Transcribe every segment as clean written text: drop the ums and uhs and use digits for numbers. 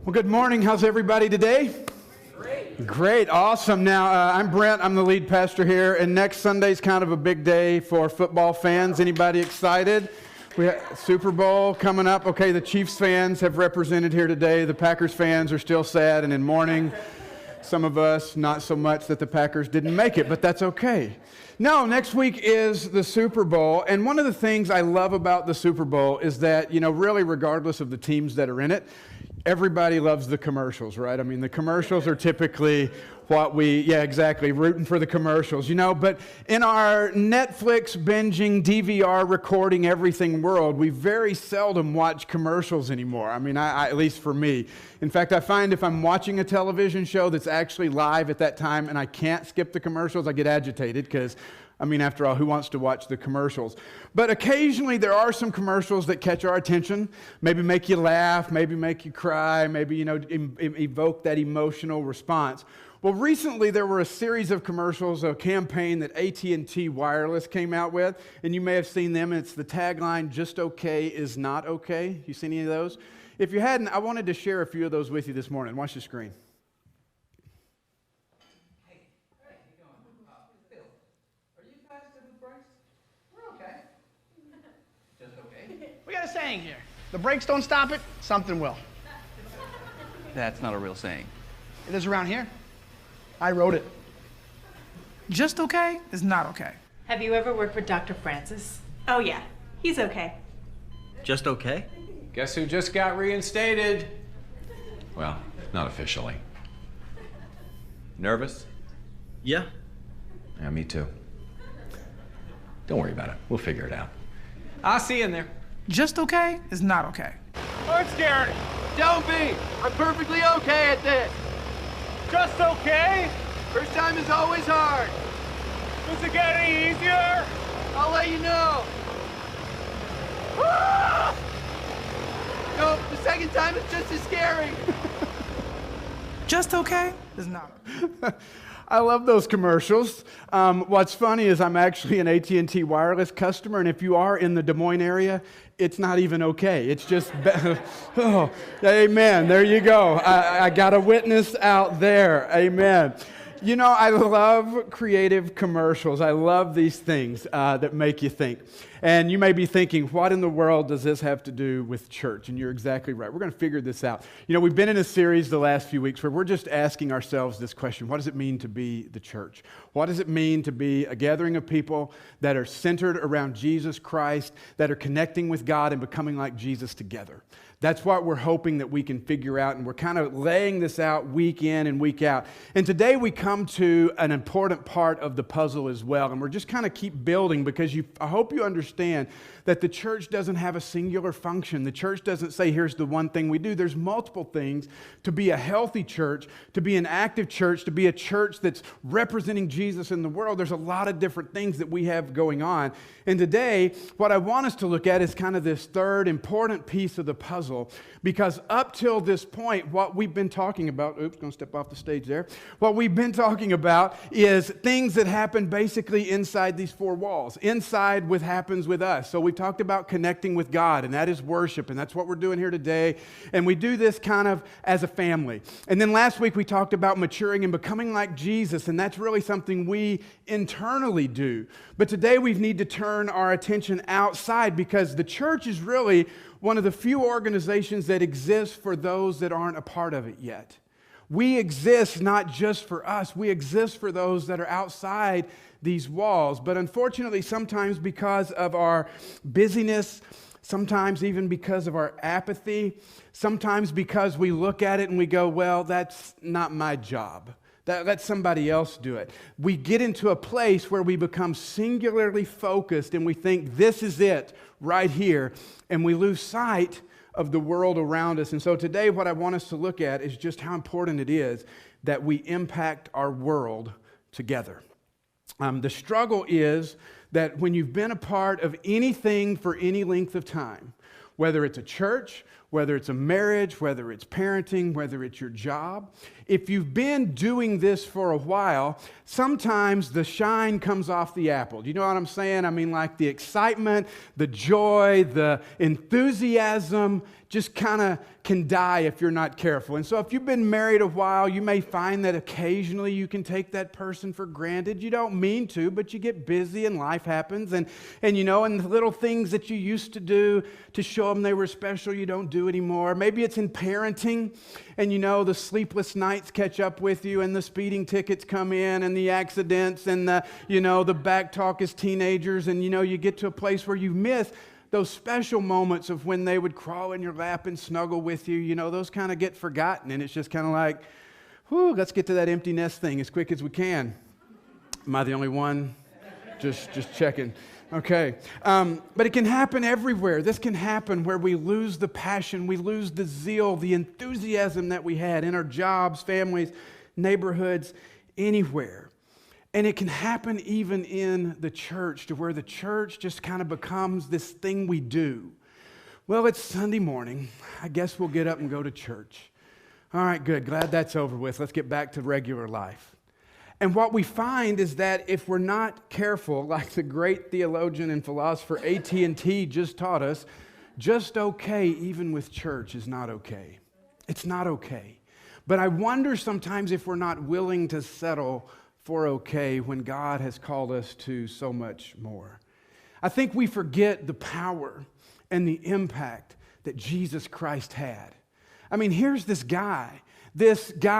Well, good morning. How's everybody today? Great, awesome. Now, I'm Brent. I'm the lead pastor here, and next Sunday's kind of a big day for football fans. Anybody excited? We have Super Bowl coming up. Okay, the Chiefs fans have represented here today. The Packers fans are still sad and in mourning. Some of us, not so much that the Packers didn't make it, but that's okay. No, next week is the Super Bowl, and one of the things I love about the Super Bowl is that, really regardless of the teams that are in it, everybody loves the commercials, right? I mean, the commercials are typically rooting for the commercials, But in our Netflix binging, DVR recording everything world, we very seldom watch commercials anymore. I mean, I at least for me. In fact, I find if I'm watching a television show that's actually live at that time and I can't skip the commercials, I get agitated because after all, who wants to watch the commercials? But occasionally there are some commercials that catch our attention, maybe make you laugh, maybe make you cry, maybe, evoke that emotional response. Well, recently there were a series of commercials, a campaign that AT&T Wireless came out with, and you may have seen them. It's the tagline, "Just okay is not okay." You seen any of those? If you hadn't, I wanted to share a few of those with you this morning. Watch the screen. We got a saying here. The brakes don't stop it, something will. That's not a real saying. It is around here. I wrote it. Just okay is not okay. Have you ever worked with Dr. Francis? Oh yeah, he's okay. Just okay? Guess who just got reinstated? Well, not officially. Nervous? Yeah. Yeah, me too. Don't worry about it. We'll figure it out. I'll see you in there. Just okay is not okay. I'm scared. Don't be. I'm perfectly okay at this. Just okay? First time is always hard. Does it get any easier? I'll let you know. Ah! No, the second time is just as scary. Just okay is not okay. I love those commercials. What's funny is I'm actually an AT&T Wireless customer, and if you are in the Des Moines area, it's not even okay. It's just, oh, amen. There you go. I got a witness out there. Amen. I love creative commercials. I love these things that make you think. And you may be thinking, what in the world does this have to do with church? And you're exactly right. We're going to figure this out. We've been in a series the last few weeks where we're just asking ourselves this question: what does it mean to be the church? What does it mean to be a gathering of people that are centered around Jesus Christ, that are connecting with God and becoming like Jesus together? That's what we're hoping that we can figure out, and we're kind of laying this out week in and week out. And today we come to an important part of the puzzle as well, and we're just kind of keep building because I hope you understand that the church doesn't have a singular function. The church doesn't say, here's the one thing we do. There's multiple things to be a healthy church, to be an active church, to be a church that's representing Jesus in the world. There's a lot of different things that we have going on. And today, what I want us to look at is kind of this third important piece of the puzzle, because up till this point, what we've been talking about, going to step off the stage there. What we've been talking about is things that happen basically inside these four walls, inside what happens with us. So we've talked about connecting with God, and that is worship, and that's what we're doing here today. And we do this kind of as a family. And then last week we talked about maturing and becoming like Jesus, and that's really something we internally do. But today we need to turn our attention outside, because the church is really one of the few organizations that exists for those that aren't a part of it yet. We exist not just for us, we exist for those that are outside these walls. But unfortunately, sometimes because of our busyness, sometimes even because of our apathy, sometimes because we look at it and we go, well, that's not my job. Let somebody else do it. We get into a place where we become singularly focused and we think this is it right here, and we lose sight of the world around us. And so today what I want us to look at is just how important it is that we impact our world together. The struggle is that when you've been a part of anything for any length of time, whether it's a church, whether it's a marriage, whether it's parenting, whether it's your job. If you've been doing this for a while, sometimes the shine comes off the apple. Do you know what I'm saying? I mean, like the excitement, the joy, the enthusiasm just kind of can die if you're not careful. And so if you've been married a while, you may find that occasionally you can take that person for granted. You don't mean to, but you get busy and life happens. And the little things that you used to do to show them they were special, you don't do anymore. Maybe it's in parenting, and the sleepless nights catch up with you, and the speeding tickets come in, and the accidents, and the back talk as teenagers, and you get to a place where you miss those special moments of when they would crawl in your lap and snuggle with you. Those kind of get forgotten, and it's just kind of like, whew, let's get to that empty nest thing as quick as we can. Am I the only one? Just checking. Okay. But it can happen everywhere. This can happen where we lose the passion, we lose the zeal, the enthusiasm that we had in our jobs, families, neighborhoods, anywhere. And it can happen even in the church, to where the church just kind of becomes this thing we do. Well, it's Sunday morning. I guess we'll get up and go to church. All right, good. Glad that's over with. Let's get back to regular life. And what we find is that if we're not careful, like the great theologian and philosopher AT&T just taught us, just okay even with church is not okay. It's not okay. But I wonder sometimes if we're not willing to settle for okay when God has called us to so much more. I think we forget the power and the impact that Jesus Christ had. I mean, here's this guy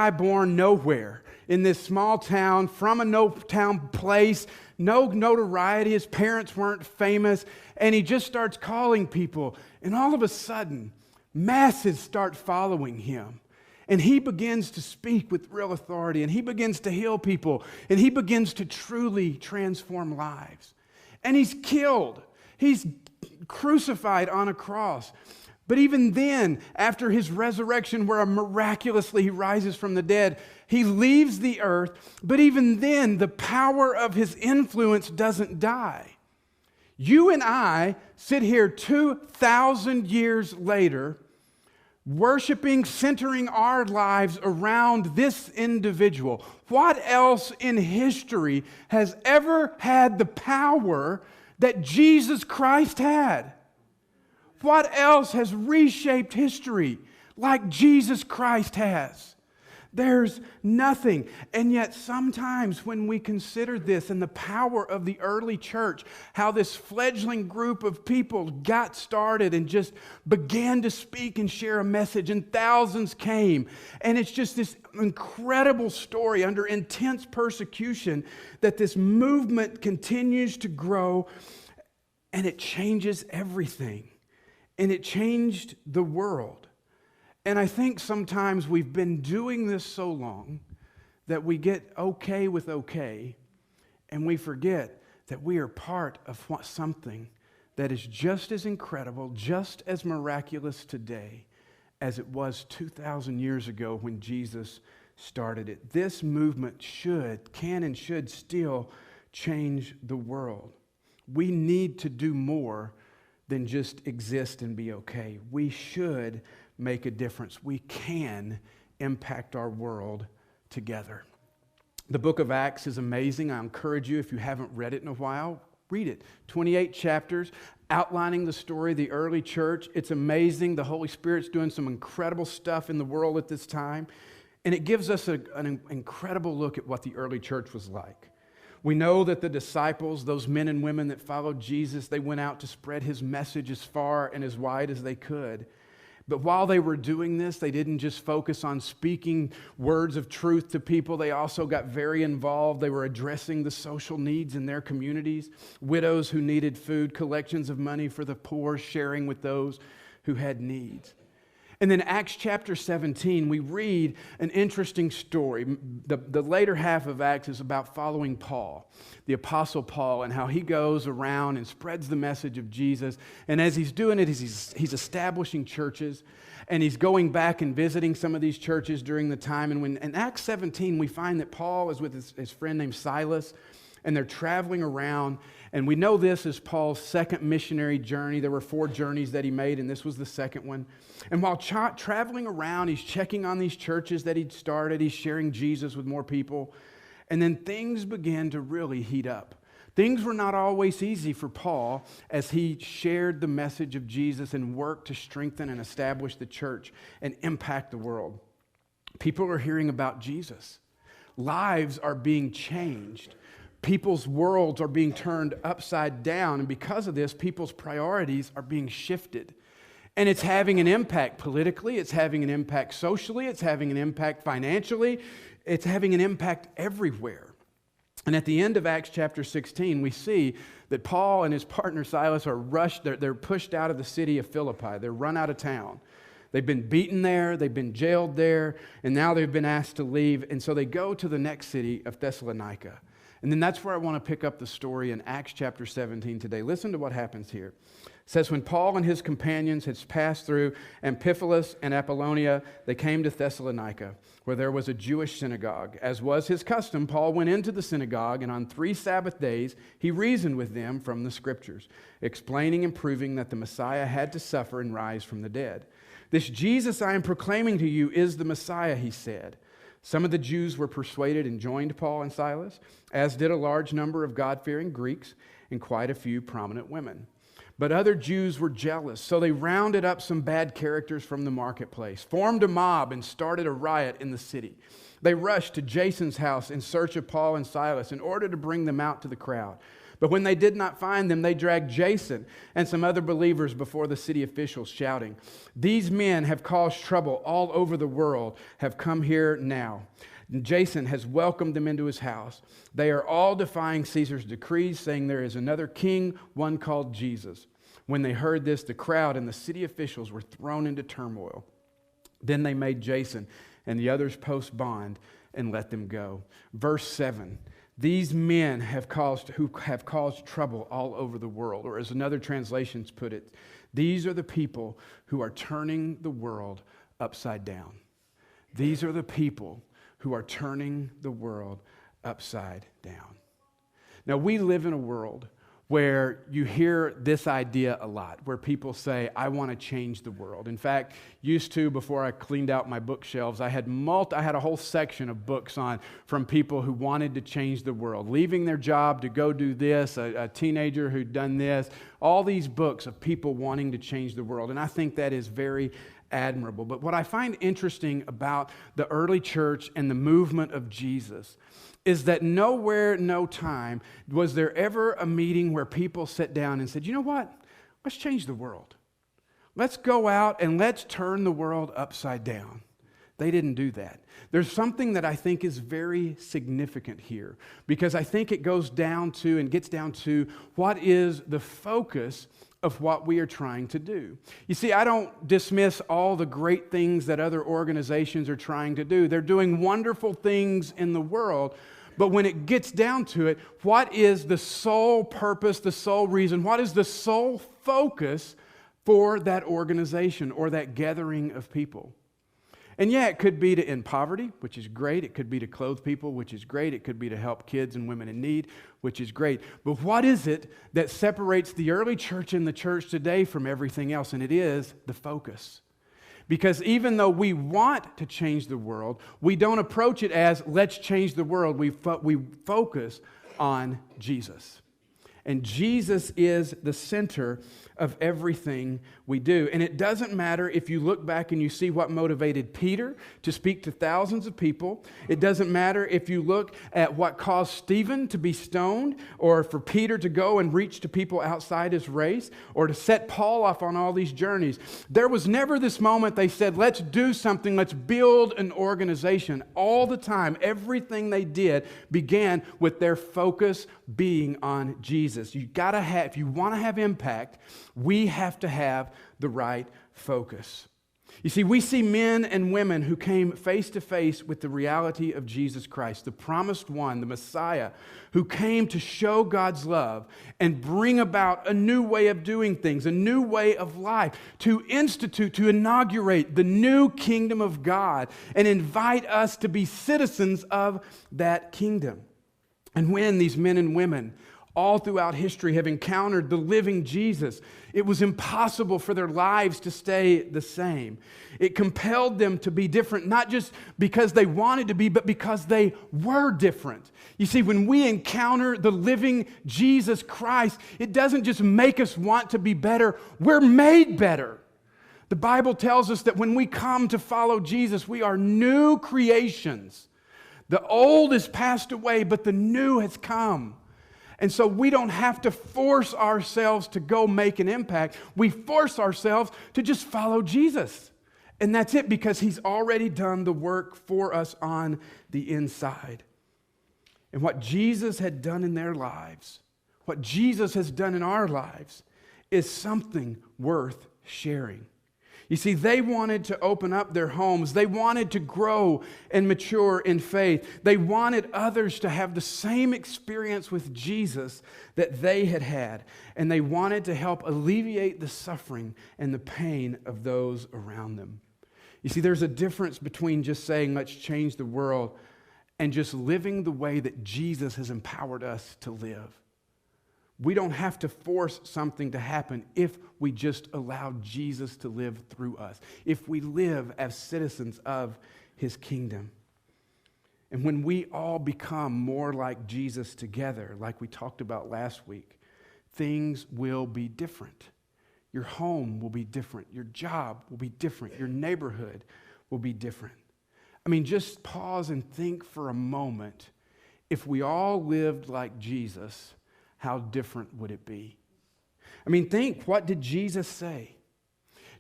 born nowhere in this small town, from a no-town place, no notoriety. His parents weren't famous, and he just starts calling people, and all of a sudden, masses start following him. And he begins to speak with real authority, and he begins to heal people, and he begins to truly transform lives. And he's killed. He's crucified on a cross. But even then, after his resurrection, where miraculously he rises from the dead, he leaves the earth. But even then, the power of his influence doesn't die. You and I sit here 2,000 years later, worshiping, centering our lives around this individual. What else in history has ever had the power that Jesus Christ had? What else has reshaped history like Jesus Christ has? There's nothing. And yet sometimes when we consider this and the power of the early church, how this fledgling group of people got started and just began to speak and share a message, and thousands came. And it's just this incredible story under intense persecution that this movement continues to grow, and it changes everything. And it changed the world. And I think sometimes we've been doing this so long that we get okay with okay, and we forget that we are part of something that is just as incredible, just as miraculous today as it was 2,000 years ago when Jesus started it. This movement can and should still change the world. We need to do more than just exist and be okay. We should make a difference. We can impact our world together. The book of Acts is amazing. I encourage you, if you haven't read it in a while, read it. 28 chapters outlining the story of the early church. It's amazing. The Holy Spirit's doing some incredible stuff in the world at this time. And it gives us an incredible look at what the early church was like. We know that the disciples, those men and women that followed Jesus, they went out to spread his message as far and as wide as they could. But while they were doing this, they didn't just focus on speaking words of truth to people. They also got very involved. They were addressing the social needs in their communities, widows who needed food, collections of money for the poor, sharing with those who had needs. And then Acts chapter 17, we read an interesting story. The later half of Acts is about following Paul, the Apostle Paul, and how he goes around and spreads the message of Jesus. And as he's doing it, he's establishing churches, and he's going back and visiting some of these churches during the time. And when in Acts 17, we find that Paul is with his friend named Silas, and they're traveling around. And we know this is Paul's second missionary journey. There were 4 journeys that he made, and this was the second one. And while traveling around, he's checking on these churches that he'd started. He's sharing Jesus with more people. And then things began to really heat up Things were not always easy for Paul as he shared the message of Jesus and worked to strengthen and establish the church and impact the world. People are hearing about Jesus. Lives are being changed. People's worlds are being turned upside down, and because of this, people's priorities are being shifted. And it's having an impact politically, it's having an impact socially, it's having an impact financially, it's having an impact everywhere. And at the end of Acts chapter 16, we see that Paul and his partner Silas are rushed, they're pushed out of the city of Philippi. They're run out of town. They've been beaten there, they've been jailed there, and now they've been asked to leave. And so they go to the next city of Thessalonica. And then that's where I want to pick up the story in Acts chapter 17 today. Listen to what happens here. It says, when Paul and his companions had passed through Amphipolis and Apollonia, they came to Thessalonica, where there was a Jewish synagogue. As was his custom, Paul went into the synagogue, and on 3 Sabbath days he reasoned with them from the Scriptures, explaining and proving that the Messiah had to suffer and rise from the dead. This Jesus I am proclaiming to you is the Messiah, he said. Some of the Jews were persuaded and joined Paul and Silas, as did a large number of God-fearing Greeks and quite a few prominent women. But other Jews were jealous, so they rounded up some bad characters from the marketplace, formed a mob, and started a riot in the city. They rushed to Jason's house in search of Paul and Silas in order to bring them out to the crowd. But when they did not find them, they dragged Jason and some other believers before the city officials, shouting, "These men have caused trouble all over the world, have come here now. And Jason has welcomed them into his house. They are all defying Caesar's decrees, saying there is another king, one called Jesus." When they heard this, the crowd and the city officials were thrown into turmoil. Then they made Jason and the others post bond and let them go. Verse 7, these men who have caused trouble all over the world, or as another translations put it, these are the people who are turning the world upside down. These are the people who are turning the world upside down. Now, we live in a world where you hear this idea a lot, where people say, I want to change the world. In fact, before I cleaned out my bookshelves, I had a whole section of books from people who wanted to change the world, leaving their job to go do this, a teenager who'd done this, all these books of people wanting to change the world. And I think that is very admirable. But what I find interesting about the early church and the movement of Jesus is that nowhere, no time was there ever a meeting where people sat down and said, you know what? Let's change the world. Let's go out and let's turn the world upside down. They didn't do that. There's something that I think is very significant here, because I think it gets down to what is the focus of what we are trying to do. You see, I don't dismiss all the great things that other organizations are trying to do. They're doing wonderful things in the world, but when it gets down to it, what is the sole purpose, the sole reason, what is the sole focus for that organization or that gathering of people? And yeah, it could be to end poverty, which is great. It could be to clothe people, which is great. It could be to help kids and women in need, which is great. But what is it that separates the early church and the church today from everything else? And it is the focus. Because even though we want to change the world, we don't approach it as, let's change the world. We focus on Jesus. And Jesus is the center of everything we do. And it doesn't matter if you look back and you see what motivated Peter to speak to thousands of people. It doesn't matter if you look at what caused Stephen to be stoned, or for Peter to go and reach to people outside his race, or to set Paul off on all these journeys. There was never this moment they said, let's do something, let's build an organization. All the time, everything they did began with their focus being on Jesus. If you want to have impact, we have to have the right focus. You see, we see men and women who came face to face with the reality of Jesus Christ, the promised one, the Messiah, who came to show God's love and bring about a new way of doing things, a new way of life, to inaugurate the new kingdom of God and invite us to be citizens of that kingdom. And when these men and women all throughout history have encountered the living Jesus. It was impossible for their lives to stay the same. It compelled them to be different, not just because they wanted to be, but because they were different. You see, when we encounter the living Jesus Christ, it doesn't just make us want to be better, we're made better. The Bible tells us that when we come to follow Jesus, we are new creations. The old has passed away, but the new has come. And so we don't have to force ourselves to go make an impact. We force ourselves to just follow Jesus. And that's it, because He's already done the work for us on the inside. And what Jesus had done in their lives, what Jesus has done in our lives, is something worth sharing. You see, they wanted to open up their homes. They wanted to grow and mature in faith. They wanted others to have the same experience with Jesus that they had had. And they wanted to help alleviate the suffering and the pain of those around them. You see, there's a difference between just saying, let's change the world, and just living the way that Jesus has empowered us to live. We don't have to force something to happen if we just allow Jesus to live through us, if we live as citizens of His kingdom. And when we all become more like Jesus together, like we talked about last week, things will be different. Your home will be different. Your job will be different. Your neighborhood will be different. I mean, just pause and think for a moment. If we all lived like Jesus, how different would it be? I mean, think, what did Jesus say?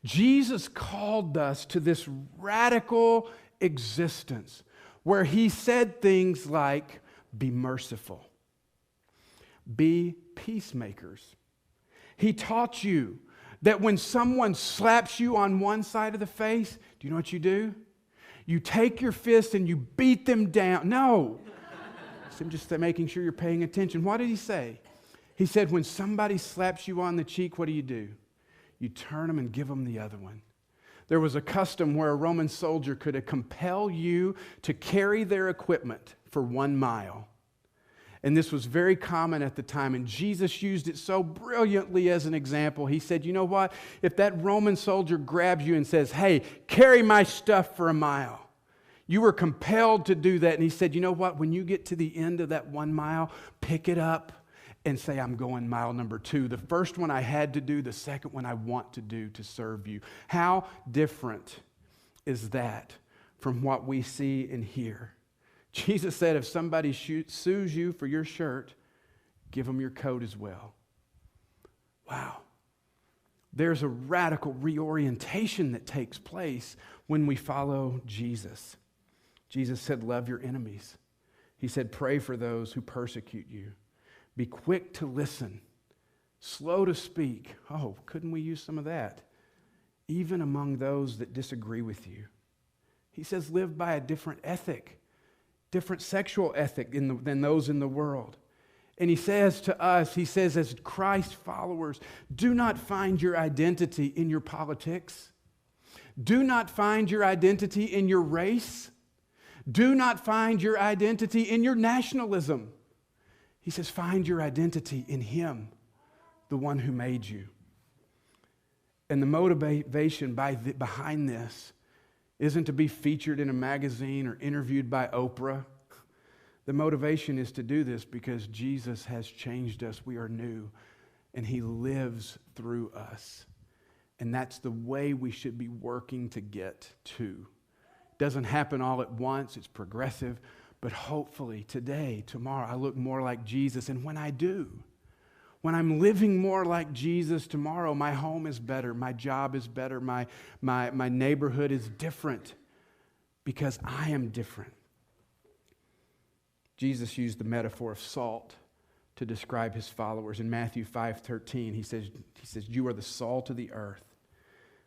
Jesus called us to this radical existence where He said things like, be merciful, be peacemakers. He taught you that when someone slaps you on one side of the face, do you know what you do? You take your fist and you beat them down. No. I'm just making sure you're paying attention. What did He say? He said, when somebody slaps you on the cheek, what do? You turn them and give them the other one. There was a custom where a Roman soldier could compel you to carry their equipment for 1 mile. And this was very common at the time, and Jesus used it so brilliantly as an example. He said, you know what? If that Roman soldier grabs you and says, hey, carry my stuff for 1 mile, you were compelled to do that. And He said, you know what? When you get to the end of that 1 mile, pick it up and say, I'm going mile number 2. The first one I had to do, the second one I want to do to serve you. How different is that from what we see and hear? Jesus said, if somebody sues you for your shirt, give them your coat as well. Wow. There's a radical reorientation that takes place when we follow Jesus. Jesus said, love your enemies. He said, pray for those who persecute you. Be quick to listen, slow to speak. Oh, couldn't we use some of that? Even among those that disagree with you. He says, live by a different ethic, different sexual ethic than those in the world. And He says to us, He says, as Christ followers, do not find your identity in your politics. Do not find your identity in your race. Do not find your identity in your nationalism. He says, find your identity in Him, the one who made you. And the motivation behind this isn't to be featured in a magazine or interviewed by Oprah. The motivation is to do this because Jesus has changed us. We are new, and He lives through us. And that's the way we should be working to get to. It doesn't happen all at once. It's progressive. But hopefully today, tomorrow, I look more like Jesus. And when I do, when I'm living more like Jesus tomorrow, my home is better, my job is better, my neighborhood is different because I am different. Jesus used the metaphor of salt to describe His followers. In Matthew 5:13, he says, you are the salt of the earth.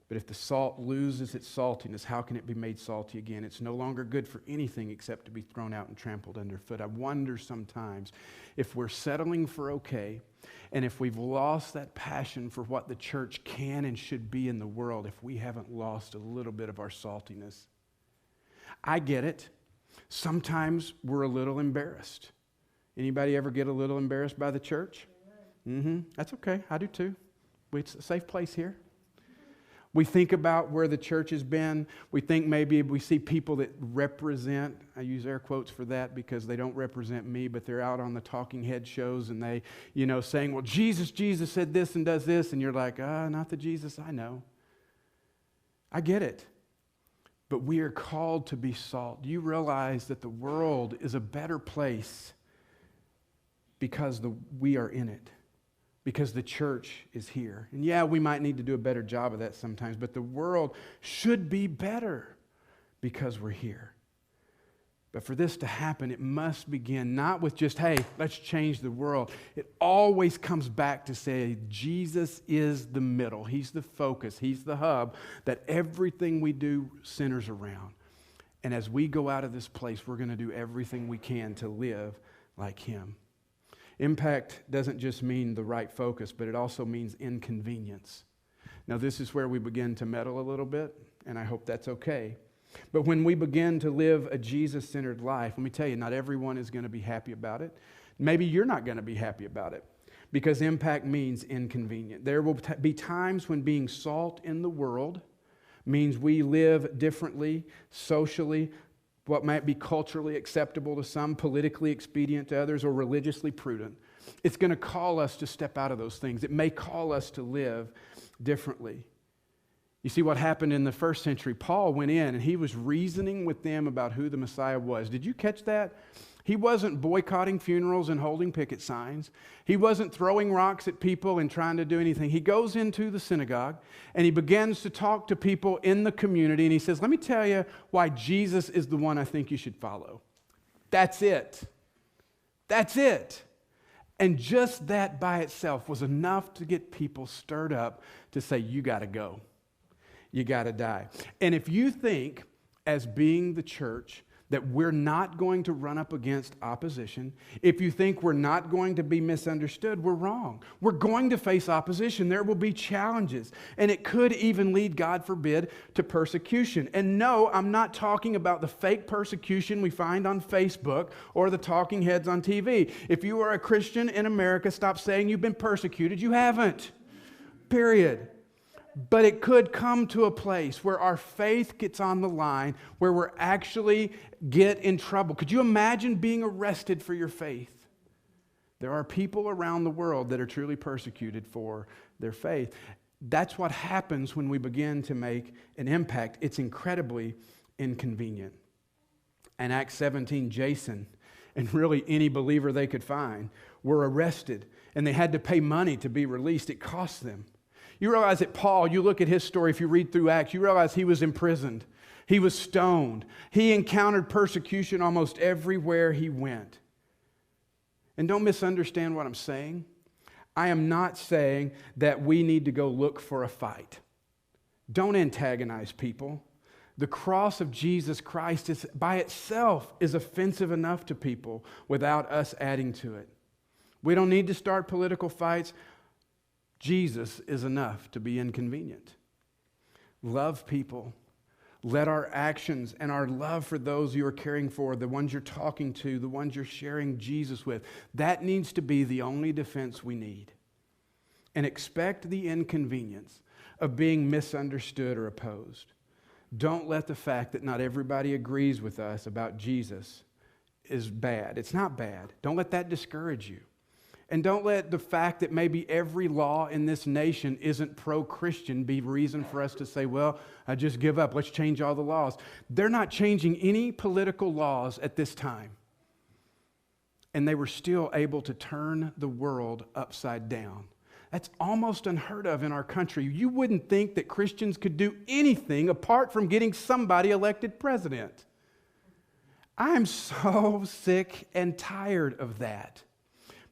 But if the salt loses its saltiness, how can it be made salty again? It's no longer good for anything except to be thrown out and trampled underfoot. I wonder sometimes if we're settling for okay, and if we've lost that passion for what the church can and should be in the world, if we haven't lost a little bit of our saltiness. I get it. Sometimes we're a little embarrassed. Anybody ever get a little embarrassed by the church? That's okay. I do too. It's a safe place here. We think about where the church has been. We think maybe we see people that represent, I use air quotes for that because they don't represent me, but they're out on the talking head shows and they, saying, well, Jesus said this and does this. And you're like, not the Jesus I know. I get it. But we are called to be salt. Do you realize that the world is a better place because we are in it? Because the church is here. And yeah, we might need to do a better job of that sometimes, but the world should be better because we're here. But for this to happen, it must begin not with just, hey, let's change the world. It always comes back to say Jesus is the middle. He's the focus. He's the hub that everything we do centers around. And as we go out of this place, we're going to do everything we can to live like Him. Impact doesn't just mean the right focus, but it also means inconvenience. Now, this is where we begin to meddle a little bit, and I hope that's okay. But when we begin to live a Jesus-centered life, let me tell you, not everyone is going to be happy about it. Maybe you're not going to be happy about it because impact means inconvenient. There will be times when being salt in the world means we live differently, socially, what might be culturally acceptable to some, politically expedient to others, or religiously prudent. It's going to call us to step out of those things. It may call us to live differently. You see what happened in the first century? Paul went in and he was reasoning with them about who the Messiah was. Did you catch that? He wasn't boycotting funerals and holding picket signs. He wasn't throwing rocks at people and trying to do anything. He goes into the synagogue and he begins to talk to people in the community and he says, let me tell you why Jesus is the one I think you should follow. That's it. That's it. And just that by itself was enough to get people stirred up to say, you got to go. You got to die. And if you think, as being the church, that we're not going to run up against opposition, if you think we're not going to be misunderstood, we're wrong. We're going to face opposition. There will be challenges. And it could even lead, God forbid, to persecution. And no, I'm not talking about the fake persecution we find on Facebook or the talking heads on TV. If you are a Christian in America, stop saying you've been persecuted. You haven't. Period. But it could come to a place where our faith gets on the line, where we're actually get in trouble. Could you imagine being arrested for your faith? There are people around the world that are truly persecuted for their faith. That's what happens when we begin to make an impact. It's incredibly inconvenient. In Acts 17, Jason and really any believer they could find were arrested, and they had to pay money to be released. It cost them. You realize that Paul, you look at his story, if you read through Acts, you realize he was imprisoned. He was stoned. He encountered persecution almost everywhere he went. And don't misunderstand what I'm saying. I am not saying that we need to go look for a fight. Don't antagonize people. The cross of Jesus Christ is, by itself is offensive enough to people without us adding to it. We don't need to start political fights. Jesus is enough to be inconvenient. Love people. Let our actions and our love for those you are caring for, the ones you're talking to, the ones you're sharing Jesus with, that needs to be the only defense we need. And expect the inconvenience of being misunderstood or opposed. Don't let the fact that not everybody agrees with us about Jesus is bad. It's not bad. Don't let that discourage you. And don't let the fact that maybe every law in this nation isn't pro-Christian be reason for us to say, well, I just give up. Let's change all the laws. They're not changing any political laws at this time. And they were still able to turn the world upside down. That's almost unheard of in our country. You wouldn't think that Christians could do anything apart from getting somebody elected president. I'm so sick and tired of that.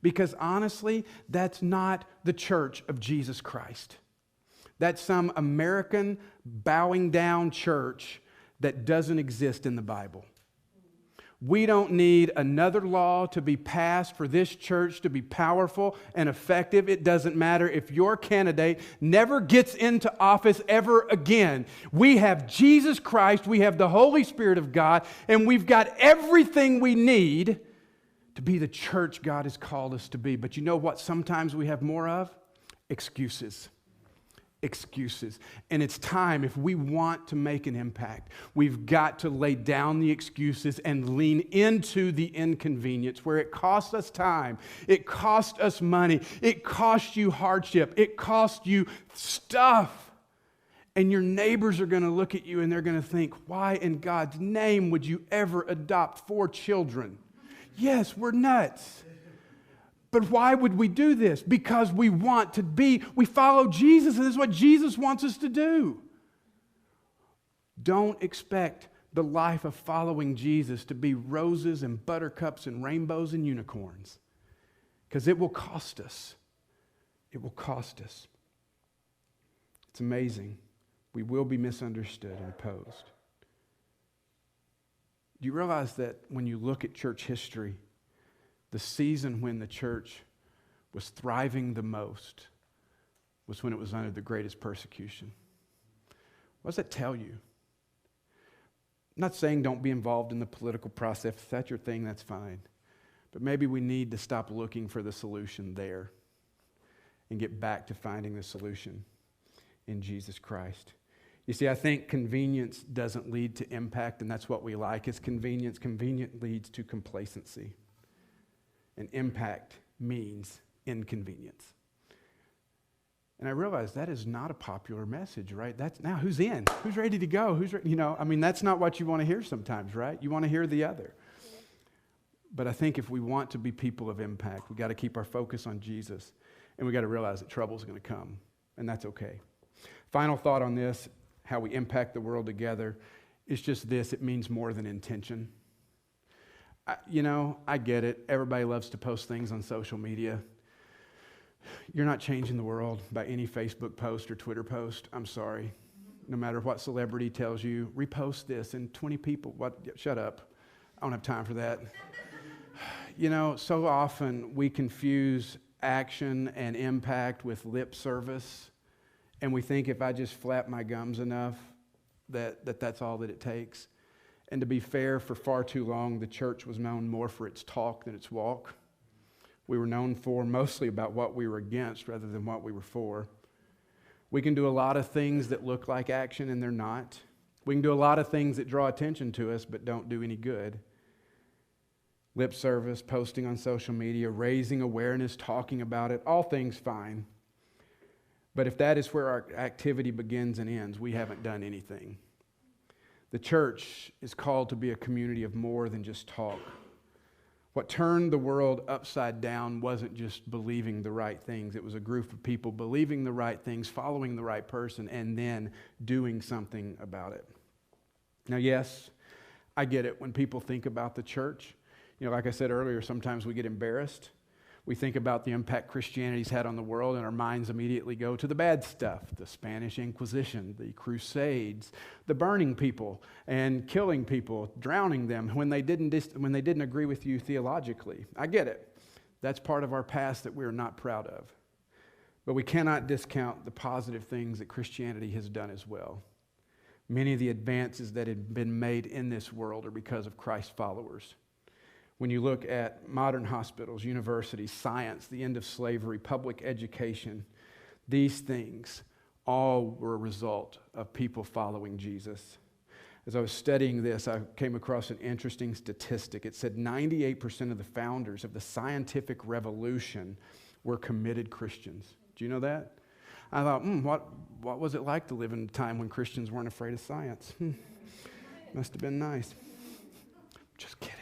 Because honestly, that's not the church of Jesus Christ. That's some American bowing down church that doesn't exist in the Bible. We don't need another law to be passed for this church to be powerful and effective. It doesn't matter if your candidate never gets into office ever again. We have Jesus Christ, we have the Holy Spirit of God, and we've got everything we need to be the church God has called us to be. But you know what sometimes we have more of? Excuses. Excuses. And it's time, if we want to make an impact, we've got to lay down the excuses and lean into the inconvenience where it costs us time, it costs us money, it costs you hardship, it costs you stuff. And your neighbors are going to look at you and they're going to think, why in God's name would you ever adopt 4 children? Yes, we're nuts. But why would we do this? Because we follow Jesus, and this is what Jesus wants us to do. Don't expect the life of following Jesus to be roses and buttercups and rainbows and unicorns, because it will cost us. It will cost us. It's amazing. We will be misunderstood and opposed. Do you realize that when you look at church history, the season when the church was thriving the most was when it was under the greatest persecution? What does that tell you? I'm not saying don't be involved in the political process. If that's your thing, that's fine. But maybe we need to stop looking for the solution there and get back to finding the solution in Jesus Christ. You see, I think convenience doesn't lead to impact, and that's what we like is convenience. Convenience leads to complacency. And impact means inconvenience. And I realize that is not a popular message, right? That's now who's in? Who's ready to go? That's not what you want to hear sometimes, right? You want to hear the other. But I think if we want to be people of impact, we got to keep our focus on Jesus, and we got to realize that trouble is going to come, and that's okay. Final thought on this, how we impact the world together, is just this: it means more than intention. I get it. Everybody loves to post things on social media. You're not changing the world by any Facebook post or Twitter post. I'm sorry. No matter what celebrity tells you, repost this and 20 people. What? Shut up. I don't have time for that. So often we confuse action and impact with lip service, and we think if I just flap my gums enough that's all that it takes. And to be fair, for far too long, the church was known more for its talk than its walk. We were known for mostly about what we were against rather than what we were for. We can do a lot of things that look like action and they're not. We can do a lot of things that draw attention to us but don't do any good. Lip service, posting on social media, raising awareness, talking about it, all things fine. But if that is where our activity begins and ends, we haven't done anything. The church is called to be a community of more than just talk. What turned the world upside down wasn't just believing the right things. It was a group of people believing the right things, following the right person, and then doing something about it. Now, yes, I get it when people think about the church. Like I said earlier, sometimes we get embarrassed. We think about the impact Christianity's had on the world, and our minds immediately go to the bad stuff: the Spanish Inquisition, the Crusades, the burning people and killing people, drowning them when they didn't agree with you theologically. I get it. That's part of our past that we're not proud of. But we cannot discount the positive things that Christianity has done as well. Many of the advances that have been made in this world are because of Christ's followers. When you look at modern hospitals, universities, science, the end of slavery, public education, these things all were a result of people following Jesus. As I was studying this, I came across an interesting statistic. It said 98% of the founders of the scientific revolution were committed Christians. Do you know that? I thought, what was it like to live in a time when Christians weren't afraid of science? Must have been nice. Just kidding.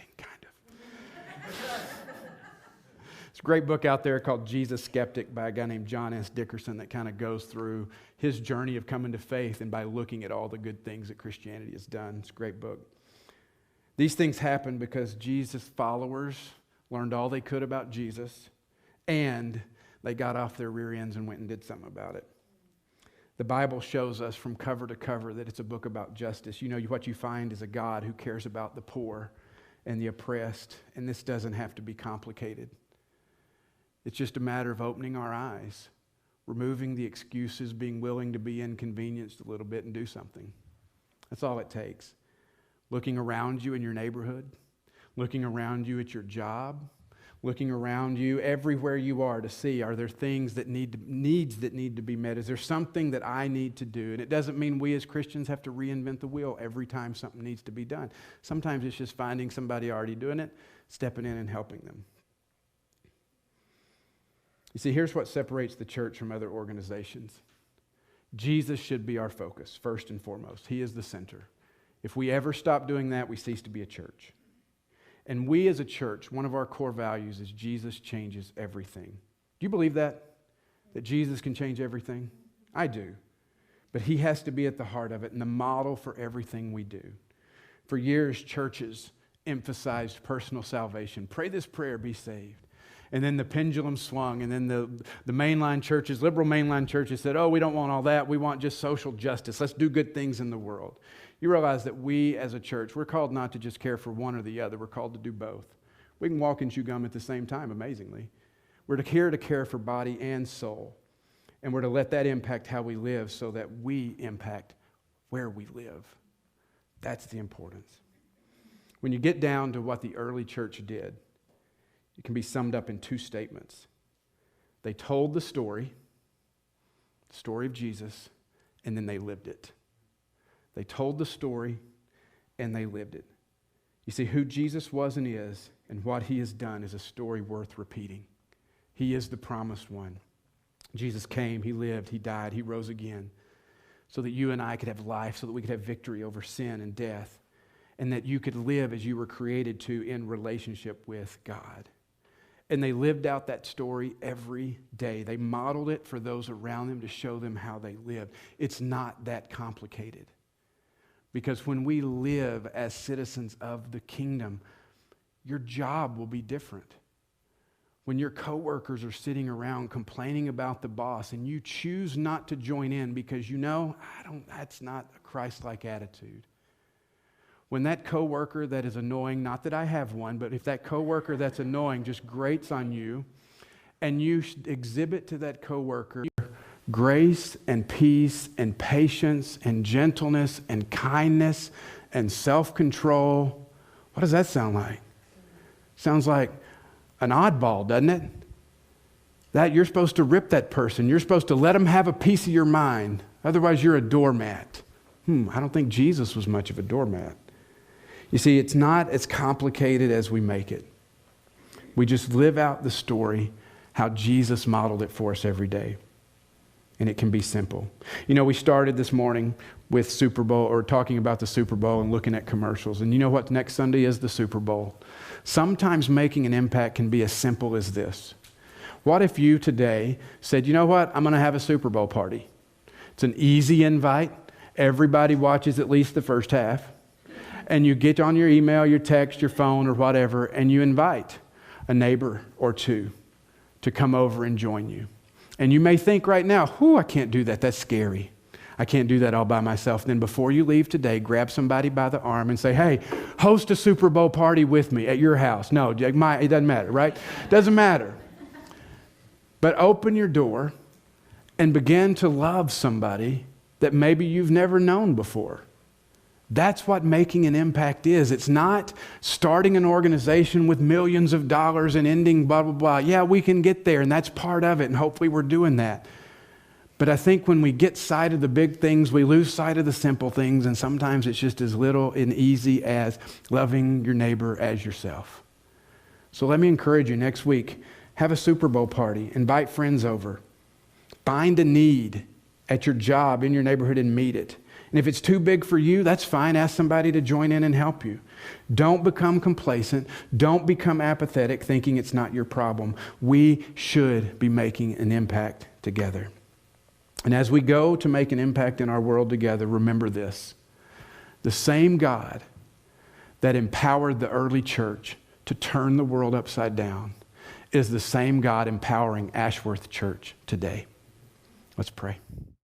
There's a great book out there called Jesus Skeptic by a guy named John S. Dickerson that kind of goes through his journey of coming to faith and by looking at all the good things that Christianity has done. It's a great book. These things happened because Jesus' followers learned all they could about Jesus, and they got off their rear ends and went and did something about it. The Bible shows us from cover to cover that it's a book about justice. What you find is a God who cares about the poor and the oppressed, and this doesn't have to be complicated. It's just a matter of opening our eyes, removing the excuses, being willing to be inconvenienced a little bit and do something. That's all it takes. Looking around you in your neighborhood, looking around you at your job, looking around you, everywhere you are, to see, are there things that needs that need to be met? Is there something that I need to do? And it doesn't mean we as Christians have to reinvent the wheel every time something needs to be done. Sometimes it's just finding somebody already doing it, stepping in and helping them. You see, here's what separates the church from other organizations. Jesus should be our focus, first and foremost. He is the center. If we ever stop doing that, we cease to be a church. And we as a church, one of our core values is Jesus changes everything. Do you believe that? That Jesus can change everything? I do. But he has to be at the heart of it and the model for everything we do. For years, churches emphasized personal salvation. Pray this prayer, be saved. And then the pendulum swung, and then the mainline churches, liberal mainline churches said, oh, we don't want all that. We want just social justice. Let's do good things in the world. You realize that we as a church, we're called not to just care for one or the other. We're called to do both. We can walk and chew gum at the same time, amazingly. We're here to care for body and soul. And we're to let that impact how we live so that we impact where we live. That's the importance. When you get down to what the early church did, it can be summed up in two statements. They told the story of Jesus, and then they lived it. They told the story, and they lived it. You see, who Jesus was and is, and what he has done is a story worth repeating. He is the promised one. Jesus came, he lived, he died, he rose again, so that you and I could have life, so that we could have victory over sin and death, and that you could live as you were created to in relationship with God. And they lived out that story every day. They modeled it for those around them to show them how they lived. It's not that complicated. Because when we live as citizens of the kingdom, your job will be different. When your coworkers are sitting around complaining about the boss and you choose not to join in because you know, that's not a Christ-like attitude. When that coworker that is annoying, not that I have one, but if that coworker that's annoying just grates on you, and you exhibit to that coworker grace and peace and patience and gentleness and kindness and self-control, what does that sound like? Sounds like an oddball, doesn't it? That you're supposed to rip that person. You're supposed to let them have a piece of your mind. Otherwise, you're a doormat. I don't think Jesus was much of a doormat. You see, it's not as complicated as we make it. We just live out the story, how Jesus modeled it for us every day. And it can be simple. You know, we started this morning with Super Bowl, or talking about the Super Bowl and looking at commercials. And you know what? Next Sunday is the Super Bowl. Sometimes making an impact can be as simple as this. What if you today said, you know what? I'm going to have a Super Bowl party. It's an easy invite. Everybody watches at least the first half. And you get on your email, your text, your phone, or whatever, and you invite a neighbor or two to come over and join you. And you may think right now, I can't do that. That's scary. I can't do that all by myself. Then before you leave today, grab somebody by the arm and say, hey, host a Super Bowl party with me at your house. No, it doesn't matter, right? Doesn't matter. But open your door and begin to love somebody that maybe you've never known before. That's what making an impact is. It's not starting an organization with millions of dollars and ending blah, blah, blah. Yeah, we can get there, and that's part of it, and hopefully we're doing that. But I think when we get sight of the big things, we lose sight of the simple things, and sometimes it's just as little and easy as loving your neighbor as yourself. So let me encourage you next week, have a Super Bowl party, invite friends over, find a need at your job, in your neighborhood, and meet it. And if it's too big for you, that's fine. Ask somebody to join in and help you. Don't become complacent. Don't become apathetic, thinking it's not your problem. We should be making an impact together. And as we go to make an impact in our world together, remember this. The same God that empowered the early church to turn the world upside down is the same God empowering Ashworth Church today. Let's pray.